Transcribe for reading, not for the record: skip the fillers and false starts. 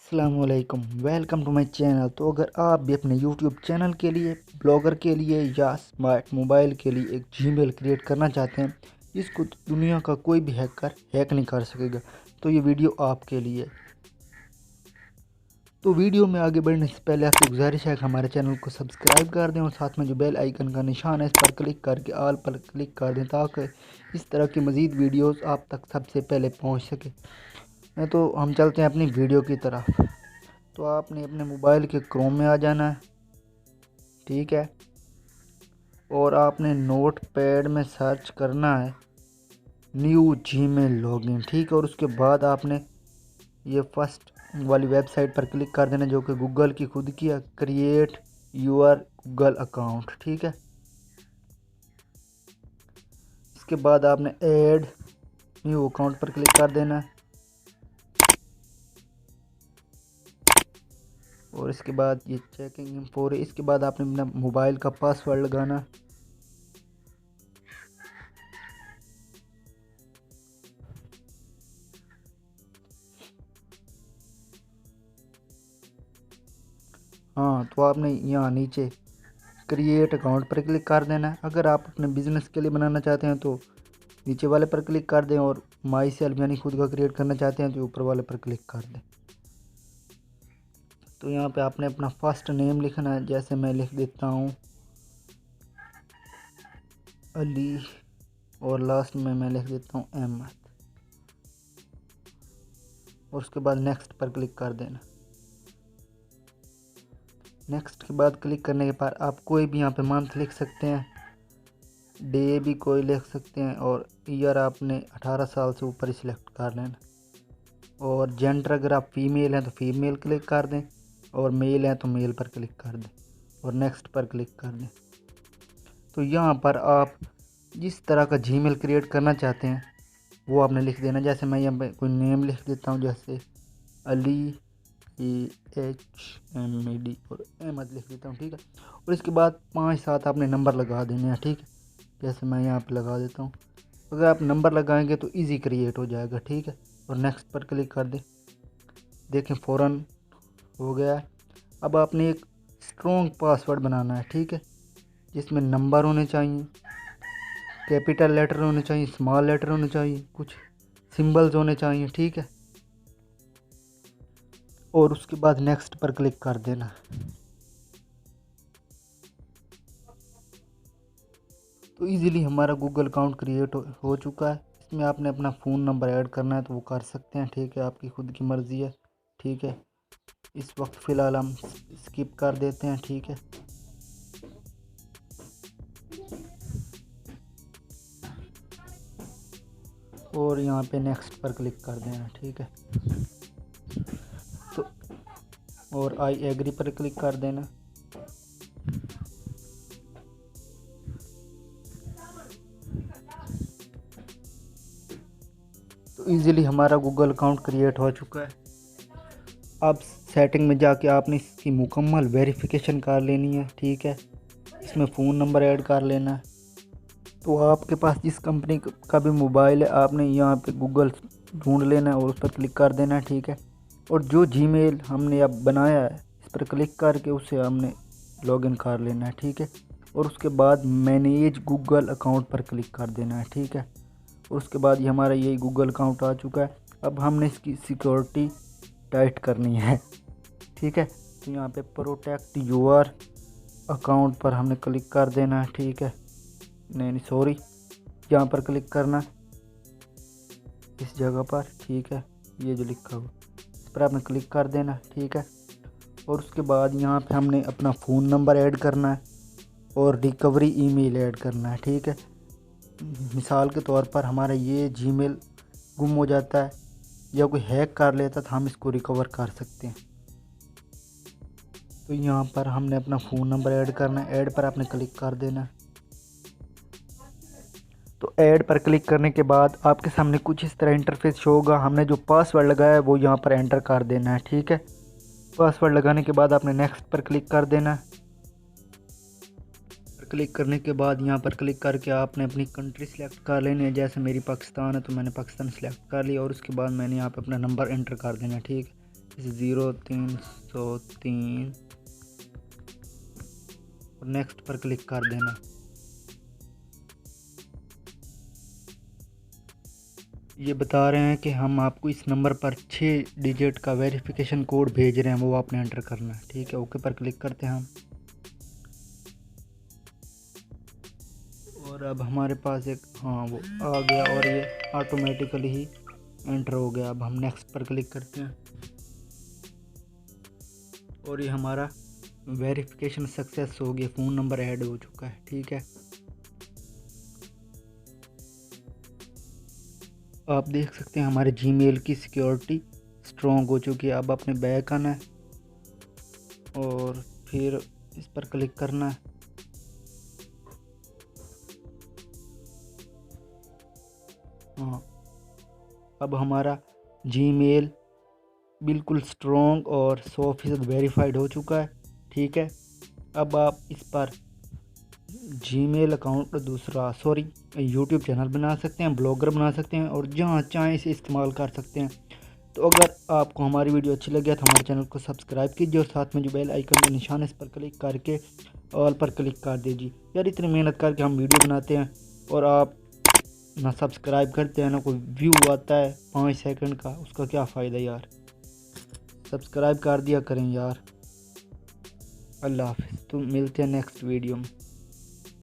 अस्सलामुअलैकुम, welcome to my channel. तो अगर आप भी अपने यूट्यूब चैनल के लिए, ब्लॉगर के लिए या स्मार्ट मोबाइल के लिए एक जीमेल क्रिएट करना चाहते हैं जिसको दुनिया का कोई भी हैकर हैक नहीं कर सकेगा, तो ये वीडियो आपके लिए। तो वीडियो में आगे बढ़ने से पहले आपसे गुजारिश है कि हमारे चैनल को सब्सक्राइब कर दें और साथ में जो बेल आइकन का निशान है इस पर क्लिक करके ऑल पर क्लिक कर दें ताकि इस तरह की मज़ीद वीडियोज़ आप तक सबसे पहले पहुँच सके। तो हम चलते हैं अपनी वीडियो की तरफ। तो आपने अपने मोबाइल के क्रोम में आ जाना है, ठीक है। और आपने नोट पैड में सर्च करना है न्यू जीमेल लॉगिन, ठीक है। और उसके बाद आपने ये फर्स्ट वाली वेबसाइट पर क्लिक कर देना जो कि गूगल की खुद की है, क्रिएट यूर गूगल अकाउंट, ठीक है। इसके बाद आपने ऐड न्यू अकाउंट पर क्लिक कर देना है और इसके बाद ये चेकिंग इंफो है। इसके बाद आपने अपना मोबाइल का पासवर्ड लगाना। हाँ, तो आपने यहाँ नीचे क्रिएट अकाउंट पर क्लिक कर देना है। अगर आप अपने बिजनेस के लिए बनाना चाहते हैं तो नीचे वाले पर क्लिक कर दें, और माई सेल्फ यानी खुद का क्रिएट करना चाहते हैं तो ऊपर वाले पर क्लिक कर दें। तो यहाँ पे आपने अपना फर्स्ट नेम लिखना है, जैसे मैं लिख देता हूँ अली, और लास्ट में मैं लिख देता हूँ अहमद, और उसके बाद नेक्स्ट पर क्लिक कर देना। नेक्स्ट के बाद क्लिक करने के बाद आप कोई भी यहाँ पे मंथ लिख सकते हैं, डे भी कोई लिख सकते हैं, और ईयर आपने 18 साल से ऊपर ही सिलेक्ट कर लेना। और जेंडर अगर आप फीमेल हैं तो फीमेल क्लिक कर दें, और मेल हैं तो मेल पर क्लिक कर दें, और नेक्स्ट पर क्लिक कर दें। तो यहाँ पर आप जिस तरह का जीमेल क्रिएट करना चाहते हैं वो आपने लिख देना। जैसे मैं यहाँ पे कोई नेम लिख देता हूँ, जैसे अली AHMAD, और अहमद लिख देता हूँ, ठीक है। और इसके बाद 5-7 आपने नंबर लगा देने हैं, ठीक है। जैसे मैं यहाँ पे लगा देता हूँ। अगर आप नंबर लगाएंगे तो इजी क्रिएट हो जाएगा, ठीक है। और नेक्स्ट पर क्लिक कर दें, देखें फ़ौरन हो गया है। अब आपने एक स्ट्रॉन्ग पासवर्ड बनाना है, ठीक है, जिसमें नंबर होने चाहिए, कैपिटल लेटर होने चाहिए, स्मॉल लेटर होने चाहिए, कुछ सिंबल्स होने चाहिए, ठीक है। और उसके बाद नेक्स्ट पर क्लिक कर देना। तो इजीली हमारा गूगल अकाउंट क्रिएट हो चुका है। इसमें आपने अपना फ़ोन नंबर ऐड करना है तो वो कर सकते हैं, ठीक है, आपकी खुद की मर्ज़ी है, ठीक है। इस वक्त फ़िलहाल हम स्किप कर देते हैं, ठीक है। और यहाँ पे नेक्स्ट पर क्लिक कर देना, ठीक है। तो और आई एग्री पर क्लिक कर देना। तो इजीली हमारा गूगल अकाउंट क्रिएट हो चुका है। अब सेटिंग में जाके आपने इसकी मुकम्मल वेरिफिकेशन कर लेनी है, ठीक है। इसमें फ़ोन नंबर ऐड कर लेना है। तो आपके पास जिस कंपनी का भी मोबाइल है आपने यहाँ पे गूगल ढूंढ लेना है और उस पर क्लिक कर देना है, ठीक है। और जो जीमेल हमने अब बनाया है इस पर क्लिक करके उसे हमने लॉगिन कर लेना है, ठीक है। और उसके बाद मैनेज गूगल अकाउंट पर क्लिक कर देना है, ठीक है। और उसके बाद ये हमारा यही गूगल अकाउंट आ चुका है। अब हमने इसकी सिक्योरिटी टाइट करनी है, ठीक है। तो यहाँ पे प्रोटेक्ट योर अकाउंट पर हमने क्लिक कर देना है, ठीक है। नहीं सॉरी, यहाँ पर क्लिक करना इस जगह पर, ठीक है, ये जो लिखा हुआ इस पर आपने क्लिक कर देना, ठीक है। और उसके बाद यहाँ पे हमने अपना फ़ोन नंबर ऐड करना है और रिकवरी ईमेल ऐड करना है, ठीक है। मिसाल के तौर पर हमारा ये जीमेल गुम हो जाता है या कोई हैक कर लेता तो हम इसको रिकवर कर सकते हैं। तो यहाँ पर हमने अपना फ़ोन नंबर ऐड करना है, ऐड पर आपने क्लिक कर देना है। तो ऐड पर क्लिक करने के बाद आपके सामने कुछ इस तरह इंटरफेस शो होगा। हमने जो पासवर्ड लगाया है वो यहाँ पर एंटर कर देना है, ठीक है। पासवर्ड लगाने के बाद आपने नेक्स्ट पर क्लिक कर देना है। क्लिक करने के बाद यहाँ पर क्लिक करके आपने अपनी कंट्री सेलेक्ट कर लेनी है। जैसे मेरी पाकिस्तान है तो मैंने पाकिस्तान सेलेक्ट कर लिया, और उसके बाद मैंने यहाँ पे अपना नंबर एंटर कर देना है, ठीक है। 0303 और नेक्स्ट पर क्लिक कर देना। ये बता रहे हैं कि हम आपको इस नंबर पर 6 डिजिट का वेरिफिकेशन कोड भेज रहे हैं, वो आपने एंटर करना है। ठीक है, ओके पर क्लिक करते हैं हम। और अब हमारे पास एक वो आ गया और ये ऑटोमेटिकली ही एंटर हो गया। अब हम नेक्स्ट पर क्लिक करते हैं और ये हमारा वेरिफिकेशन सक्सेस हो गया, फ़ोन नंबर ऐड हो चुका है। ठीक है, आप देख सकते हैं हमारे जीमेल की सिक्योरिटी स्ट्रॉन्ग हो चुकी है। अब अपने बैक आना है और फिर इस पर क्लिक करना है। हाँ, अब हमारा जीमेल बिल्कुल स्ट्रॉन्ग और 100% वेरीफाइड हो चुका है। ठीक है, अब आप इस पर जीमेल अकाउंट यूट्यूब चैनल बना सकते हैं, ब्लॉगर बना सकते हैं और जहाँ चाहें इसे इस्तेमाल कर सकते हैं। तो अगर आपको हमारी वीडियो अच्छी लगे तो हमारे चैनल को सब्सक्राइब कीजिए और साथ में जो बेल आइकन का निशान है इस पर क्लिक करके ऑल पर क्लिक कर दीजिए। यार इतनी मेहनत करके हम वीडियो बनाते हैं और आप ना सब्सक्राइब करते हैं ना कोई व्यू आता है 5 सेकंड का, उसका क्या फ़ायदा यार। सब्सक्राइब कर दिया करें यार। अल्लाह हाफिज़, तो मिलते हैं नेक्स्ट वीडियो में।